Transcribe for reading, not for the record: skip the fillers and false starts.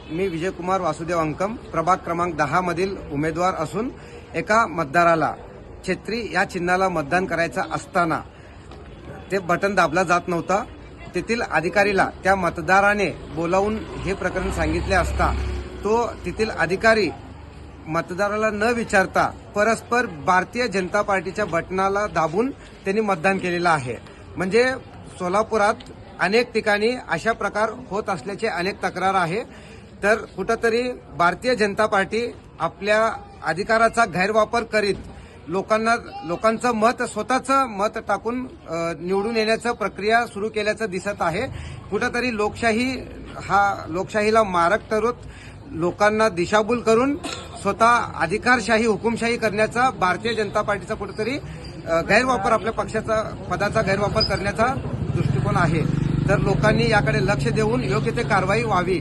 मी विजयकुमार वासुदेव अंकम प्रभाग क्रमांक 10 मधील उमेदवार असून एका मतदाराला छत्री या चिन्हाला मतदान करायचं असताना ते बटन दाबला जात नव्हतं। तेथील अधिकारीला त्या मतदाराने बोलावून हे प्रकरण सांगितले असता तो तेथील अधिकारी मतदाराला न विचारता परस्पर भारतीय जनता पार्टीच्या बटनाला दाबून त्यांनी मतदान केलेलं आहे। म्हणजे सोलापुरात अनेक ठिकाणी अशा प्रकार होत असल्याचे अनेक तक्रार आहे। तर कुठंतरी भारतीय जनता पार्टी आपल्या अधिकाराचा गैरवापर करीत लोकांचं मत स्वतःचं मत टाकून निवडून येण्याचं प्रक्रिया सुरू केल्याचं दिसत आहे। कुठंतरी लोकशाहीला मारक ठरवत लोकांना दिशाभूल करून स्वतः अधिकारशाही हुकुमशाही करण्याचा भारतीय जनता पार्टीचा कुठेतरी गैरवापर आपल्या पक्षाचा पदाचा गैरवापर करण्याचा दृष्टिकोन आहे। तर लोकांनी याकडे लक्ष देऊन योग्य ते कारवाई व्हावी